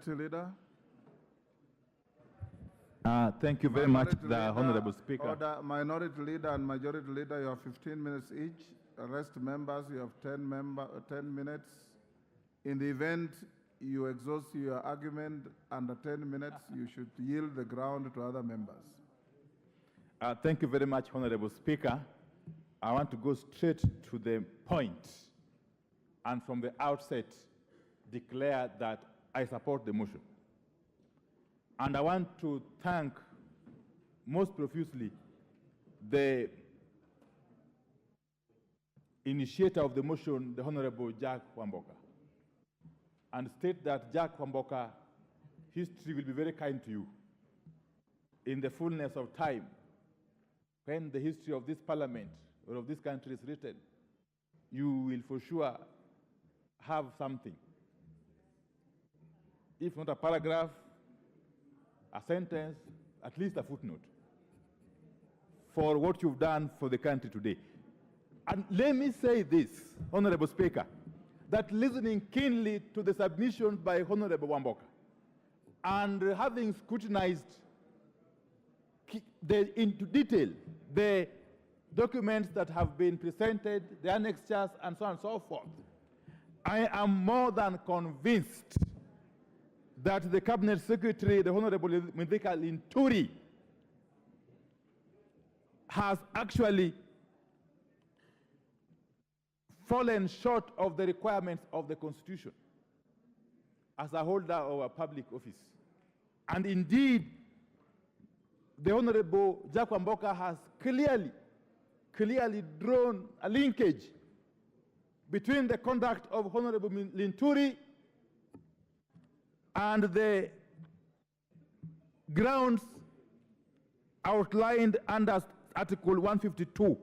Minority Leader. Thank you very much, the Honorable Speaker. Order. Minority Leader and Majority Leader, you have 15 minutes each. The rest members, you have 10 minutes. In the event you exhaust your argument under 10 minutes, you should yield the ground to other members. Thank you very much, Honorable Speaker. I want to go straight to the point and from the outset declare that I support the motion. And I want to thank most profusely the initiator of the motion, the Honorable Jack Wamboka, and state that Jack Wamboka, history will be very kind to you. In the fullness of time, when the history of this parliament or of this country is written, you will for sure have something. If not a paragraph, a sentence, at least a footnote for what you've done for the country today. And let me say this, Honorable Speaker, that listening keenly to the submission by Honorable Wamboka and having scrutinized into detail the documents that have been presented, the annexures, and so on and so forth, I am more than convinced that the Cabinet Secretary, the Honorable Mithika Linturi, has actually fallen short of the requirements of the Constitution as a holder of a public office. And indeed, the Honorable Jack Wamboka has clearly drawn a linkage between the conduct of Honorable Linturi and the grounds outlined under Article 152.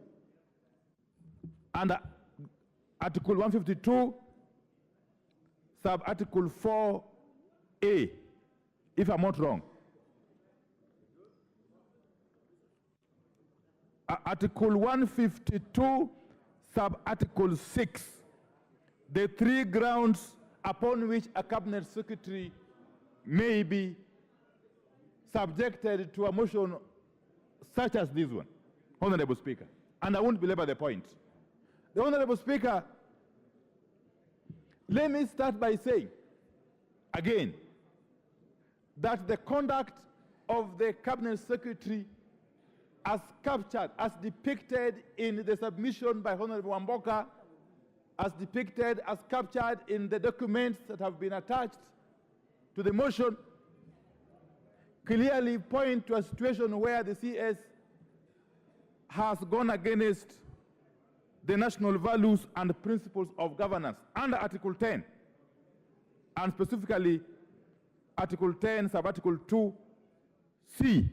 Under Article 152, sub-Article 4A, if I'm not wrong. Article 152, sub-Article 6, the three grounds upon which a Cabinet Secretary may be subjected to a motion such as this one, Honorable Speaker. And I won't belabor the point. The Honorable Speaker, let me start by saying, again, that the conduct of the Cabinet Secretary as captured, as depicted in the submission by Honorable Wamboka, as depicted, as captured in the documents that have been attached to the motion, clearly point to a situation where the CS has gone against the national values and principles of governance under Article 10, and specifically Article 10, sub-Article 2C.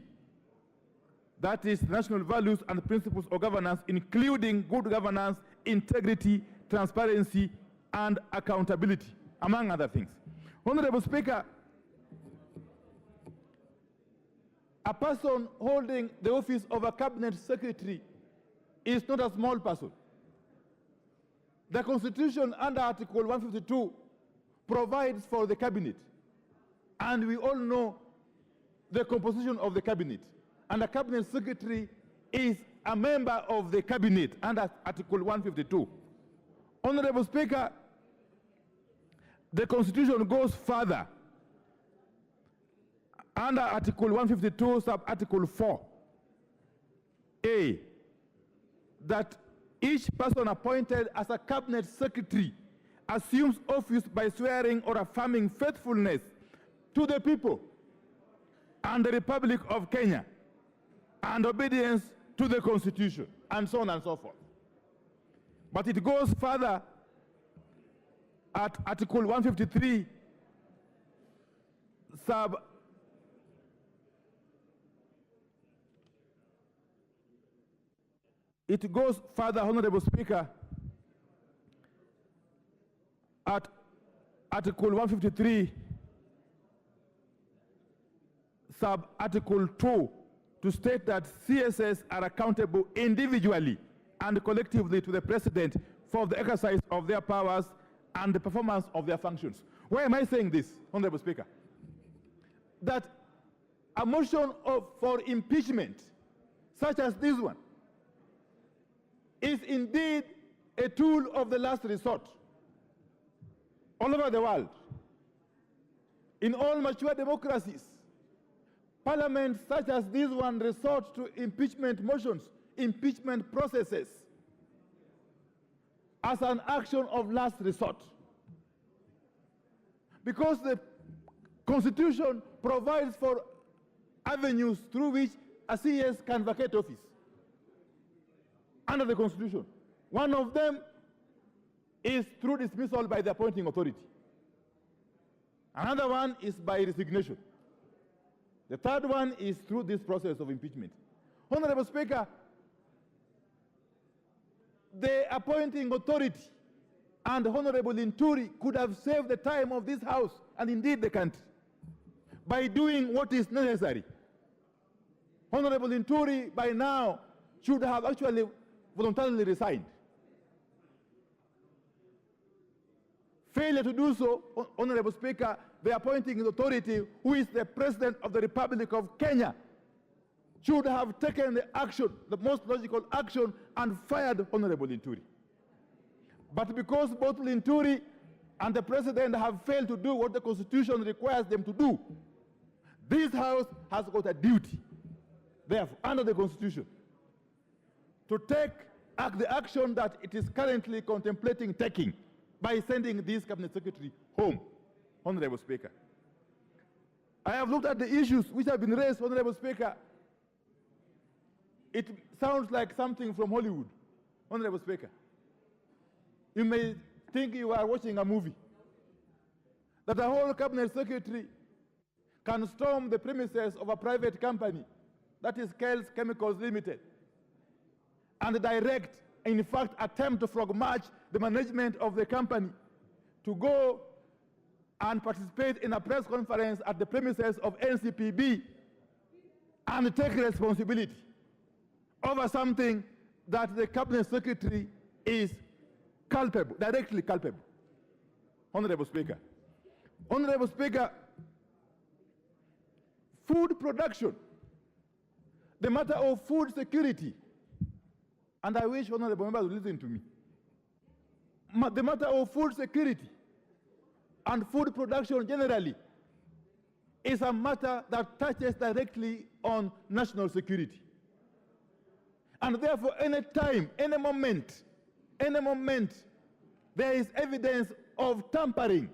That is national values and principles of governance, including good governance, integrity, transparency, and accountability, among other things. Honorable Speaker, a person holding the office of a Cabinet Secretary is not a small person. The Constitution under Article 152 provides for the Cabinet, and we all know the composition of the Cabinet. And the Cabinet Secretary is a member of the Cabinet under Article 152. Honorable Speaker, the Constitution goes further. Under Article 152, sub-Article 4A, that each person appointed as a Cabinet Secretary assumes office by swearing or affirming faithfulness to the people and the Republic of Kenya and obedience to the Constitution, and so on and so forth. But it goes further at Article 153, it goes further, Honorable Speaker, at Article 153, sub-Article 2, to state that CSS are accountable individually and collectively to the President for the exercise of their powers and the performance of their functions. Why am I saying this, Honorable Speaker? that a motion for impeachment, such as this one, is indeed a tool of the last resort all over the world. In all mature democracies, parliaments such as this one resort to impeachment motions, impeachment processes, as an action of last resort. Because the Constitution provides for avenues through which a CS can vacate office under the Constitution. One of them is through dismissal by the appointing authority. Another one is by resignation. The third one is through this process of impeachment. Honorable Speaker, the appointing authority and Honorable Linturi could have saved the time of this House and indeed the country by doing what is necessary. Honorable Linturi by now should have actually voluntarily resigned. Failure to do so, Honorable Speaker, the appointing authority, who is the President of the Republic of Kenya, should have taken the action, the most logical action, and fired Honorable Linturi. But because both Linturi and the President have failed to do what the Constitution requires them to do, this House has got a duty, therefore, under the Constitution, to take the action that it is currently contemplating taking by sending this Cabinet Secretary home, Honorable Speaker. I have looked at the issues which have been raised, Honorable Speaker. It sounds like something from Hollywood, Honorable Speaker. You may think you are watching a movie, that a whole Cabinet Secretary can storm the premises of a private company, that is Kel's Chemicals Limited, and direct, in fact, attempt to frog march the management of the company to go and participate in a press conference at the premises of NCPB and take responsibility over something that the Cabinet Secretary is culpable, directly culpable. Honorable Speaker. Honorable Speaker, food production, the matter of food security, and I wish honorable members would listen to me. The matter of food security and food production generally is a matter that touches directly on national security. And therefore, any time, any moment, there is evidence of tampering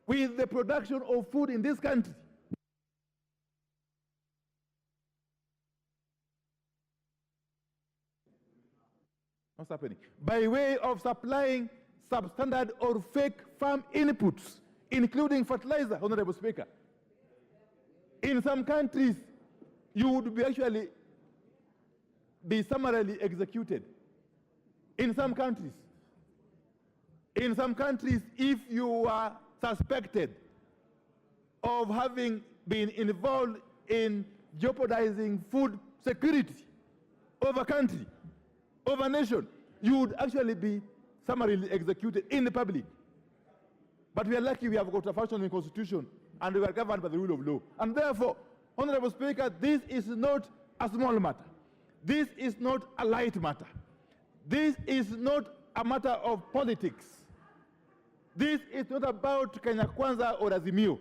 with the production of food in this country, what's happening? By way of supplying substandard or fake farm inputs, including fertilizer, Honorable Speaker. In some countries, you would actually be summarily executed. In some countries, if you are suspected of having been involved in jeopardizing food security of a country, of a nation, you would actually be summarily executed in the public. But we are lucky we have got a functioning constitution and we are governed by the rule of law. And therefore, Honorable Speaker, this is not a small matter. This is not a light matter. This is not a matter of politics. This is not about Kenya Kwanza or Azimio.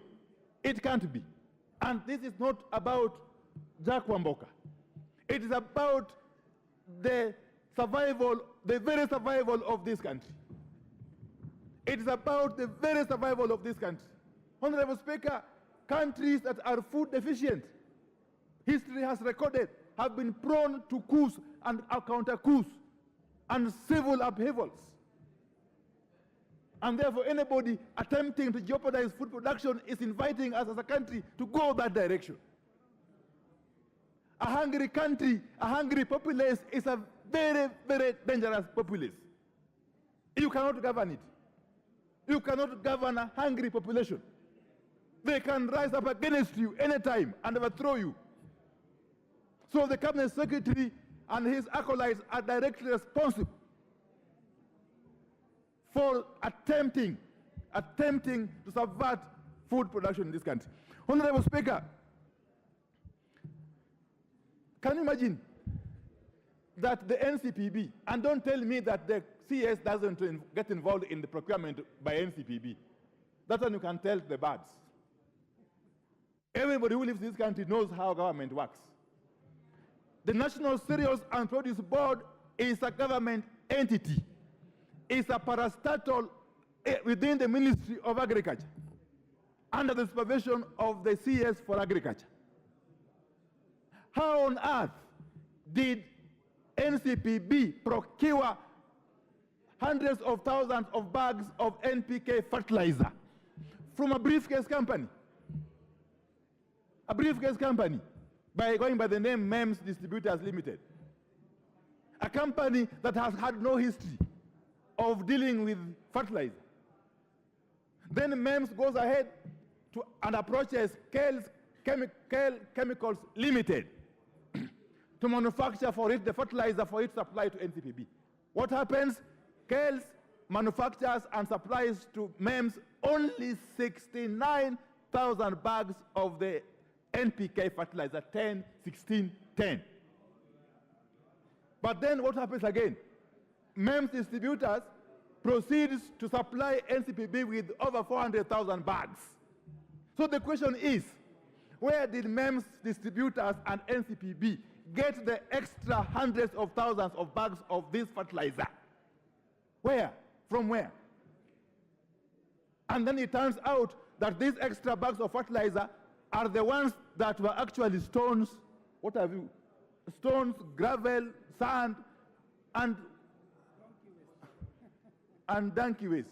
It can't be. And this is not about Jack Wamboka. It is about the survival, the very survival of this country. It is about the very survival of this country. Honorable Speaker, countries that are food deficient, history has recorded, have been prone to coups and counter-coups and civil upheavals. And therefore, anybody attempting to jeopardize food production is inviting us as a country to go that direction. A hungry country, a hungry populace is a very, very dangerous populace. You cannot govern it. You cannot govern a hungry population. They can rise up against you anytime and overthrow you. So the Cabinet Secretary and his acolytes are directly responsible for attempting attempting to subvert food production in this country. Honorable Speaker, can you imagine that the NCPB, and don't tell me that the CS doesn't get involved in the procurement by NCPB. That's when you can tell the birds. Everybody who lives in this country knows how government works. The National Cereals and Produce Board is a government entity. It's a parastatal within the Ministry of Agriculture, under the supervision of the CS for Agriculture. How on earth did NCPB procure hundreds of thousands of bags of NPK fertilizer from a briefcase company? A briefcase company going by the name MEMS Distributors Limited. A company that has had no history of dealing with fertilizer. Then MEMS goes ahead and approaches Kale Chemicals Limited to manufacture for it the fertilizer for its supply to NCPB. What happens? Kale manufactures and supplies to MEMS only 69,000 bags of the NPK fertilizer, 10, 16, 10. But then what happens again? MEMS distributors proceeds to supply NCPB with over 400,000 bags. So the question is, where did MEMS distributors and NCPB get the extra hundreds of thousands of bags of this fertilizer? Where? From where? And then it turns out that these extra bags of fertilizer are the ones that were actually stones. What have you? Stones, gravel, sand, and donkey waste,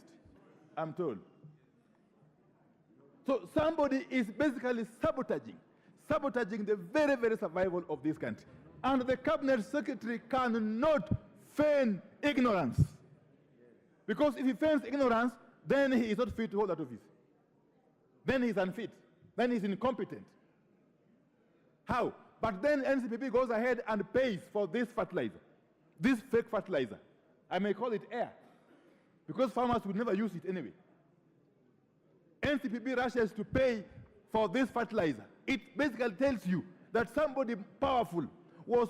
I'm told. So somebody is basically sabotaging the very, very survival of this country. And the cabinet secretary cannot feign ignorance. Because if he feigns ignorance, then he is not fit to hold that office. Then he's unfit. Then he's incompetent. How? But then NCPB goes ahead and pays for this fertilizer, this fake fertilizer. I may call it air, because farmers would never use it anyway. NCPB rushes to pay for this fertilizer. It basically tells you that somebody powerful was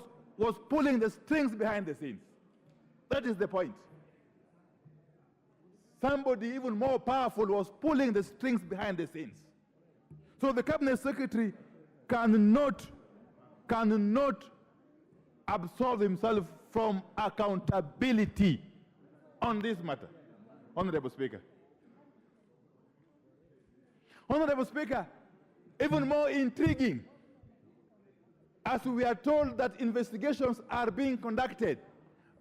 pulling the strings behind the scenes. That is the point. Somebody even more powerful was pulling the strings behind the scenes. So the cabinet secretary cannot absolve himself from accountability on this matter. Honorable Speaker. Honorable Speaker, even more intriguing, as we are told that investigations are being conducted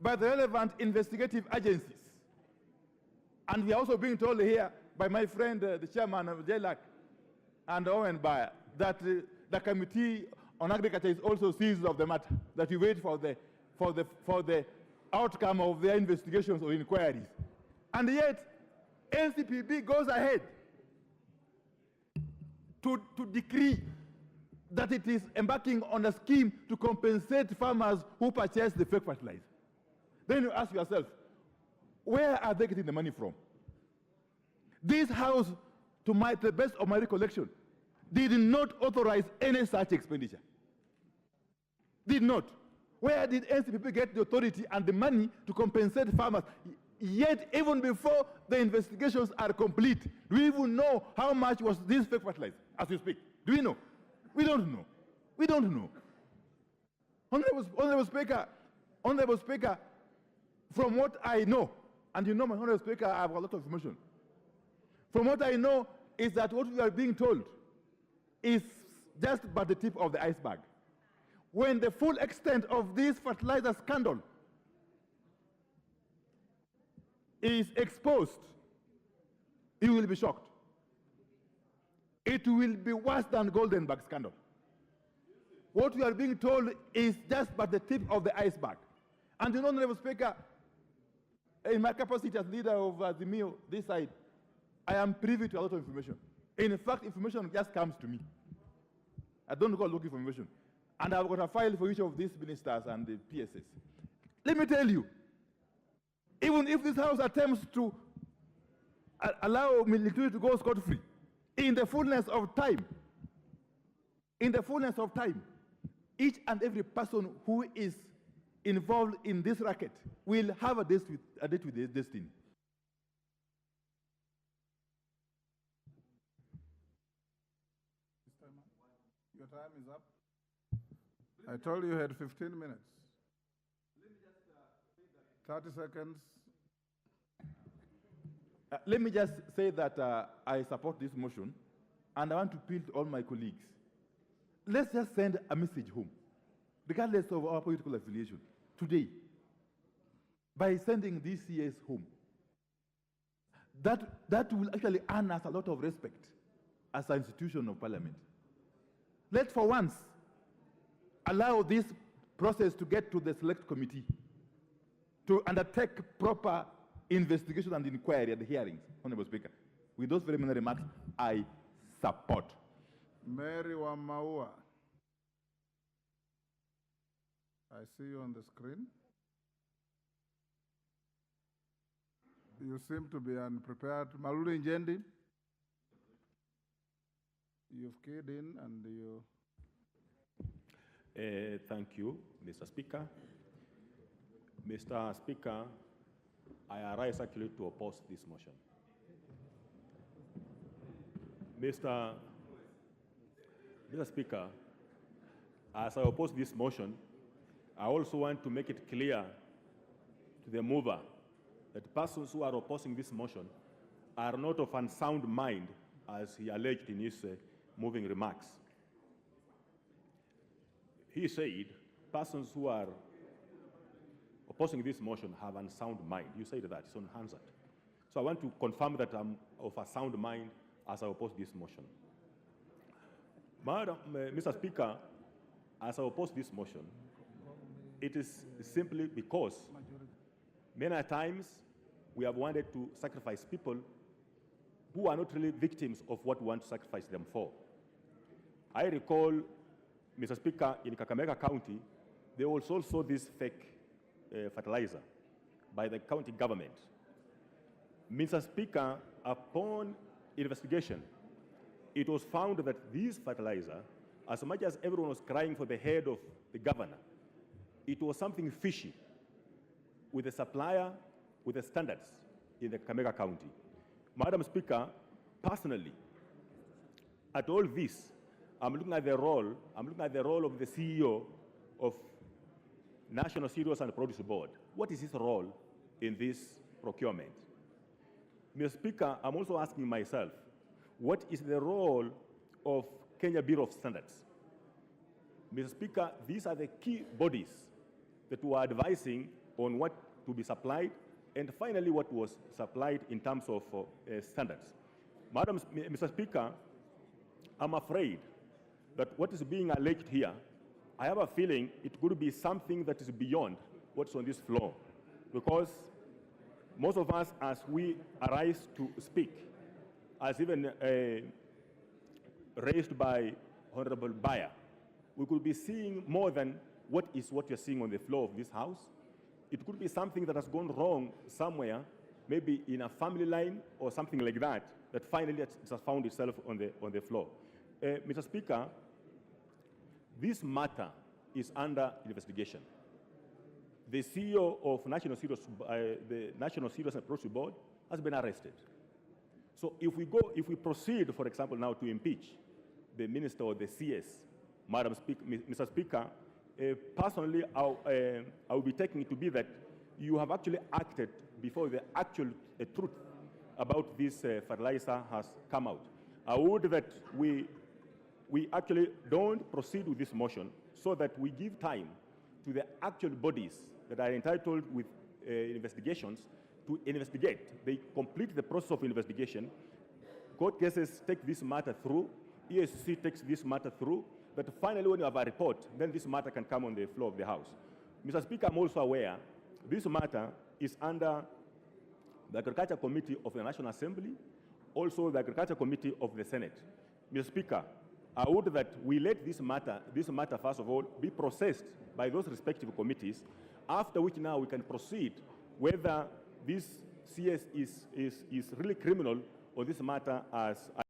by the relevant investigative agencies. And we are also being told here by my friend, the chairman of JLAC and Owen Bayer, that the Committee on Agriculture is also seized of the matter, that we wait for the outcome of their investigations or inquiries. And yet, NCPB goes ahead to decree that it is embarking on a scheme to compensate farmers who purchase the fake fertilizer. Then you ask yourself, where are they getting the money from? This House, to the best of my recollection, did not authorize any such expenditure. Did not. Where did NCPB get the authority and the money to compensate farmers? Yet, even before the investigations are complete, do we even know how much was this fake fertilizer as we speak? Do we know? We don't know. We don't know. Honorable Speaker, from what I know, and you know, my Honorable Speaker, I have a lot of information. From what I know is that what we are being told is just but the tip of the iceberg. When the full extent of this fertilizer scandal is exposed, you will be shocked. It will be worse than Goldenberg scandal. What we are being told is just but the tip of the iceberg. And you know, Honorable Speaker, in my capacity as leader of the MIO, this side, I am privy to a lot of information. In fact, information just comes to me. I don't go looking for information. And I've got a file for each of these ministers and the PSS. Let me tell you, even if this House attempts to allow Linturi to go scot-free. In the fullness of time, each and every person who is involved in this racket will have a date with their destiny. Your time is up. I told you you had 15 minutes. 30 seconds. Let me just say that I support this motion, and I want to appeal to all my colleagues. Let's just send a message home, regardless of our political affiliation, today, by sending these CS home. That will actually earn us a lot of respect as an institution of parliament. Let's for once allow this process to get to the select committee to undertake proper investigation and inquiry at the hearings, Honorable Speaker. With those very many remarks, I support. Mary Wamaua. I see you on the screen. You seem to be unprepared. Malulu Njendi. You've keyed in and you... Thank you, Mr. Speaker. Mr. Speaker, I arise actually to oppose this motion. Mr. Speaker, as I oppose this motion, I also want to make it clear to the mover that persons who are opposing this motion are not of unsound mind, as he alleged in his moving remarks. He said persons who are opposing this motion have unsound mind. You said that, it's unanswered. So I want to confirm that I'm of a sound mind as I oppose this motion. Mr. Speaker, as I oppose this motion, it is simply because many times we have wanted to sacrifice people who are not really victims of what we want to sacrifice them for. I recall, Mr. Speaker, in Kumechemka County, they also saw this fake fertilizer by the county government. Mr. Speaker, upon investigation, it was found that this fertilizer, as much as everyone was crying for the head of the governor, it was something fishy with the supplier, with the standards in the Kumechemka County. Madam Speaker, personally, at all this, I'm looking at the role of the CEO of National Cereals and Produce Board. What is his role in this procurement? Mr. Speaker, I'm also asking myself, what is the role of Kenya Bureau of Standards? Mr. Speaker, these are the key bodies that were advising on what to be supplied, and finally what was supplied in terms of standards. Mr. Speaker, I'm afraid that what is being alleged here, I have a feeling it could be something that is beyond what's on this floor, because most of us, as we arise to speak, as even raised by Honorable Bayer, we could be seeing more than what you're seeing on the floor of this House. It could be something that has gone wrong somewhere, maybe in a family line or something like that, that finally it has found itself on the floor. Mr. Speaker, this matter is under investigation. The CEO of the National Cereals and Produce Board has been arrested. So if we proceed, for example, now to impeach the minister or the CS, Mr. Speaker, personally, I will be taking it to be that you have actually acted before the actual truth about this fertilizer has come out. I would that we actually don't proceed with this motion so that we give time to the actual bodies that are entitled with investigations to investigate. They complete the process of investigation. Court cases take this matter through. ESC takes this matter through. But finally, when you have a report, then this matter can come on the floor of the House. Mr. Speaker, I'm also aware this matter is under the Agriculture Committee of the National Assembly, also the Agriculture Committee of the Senate. Mr. Speaker, I would that we let this matter, first of all, be processed by those respective committees, after which now we can proceed whether this CS is really criminal on this matter as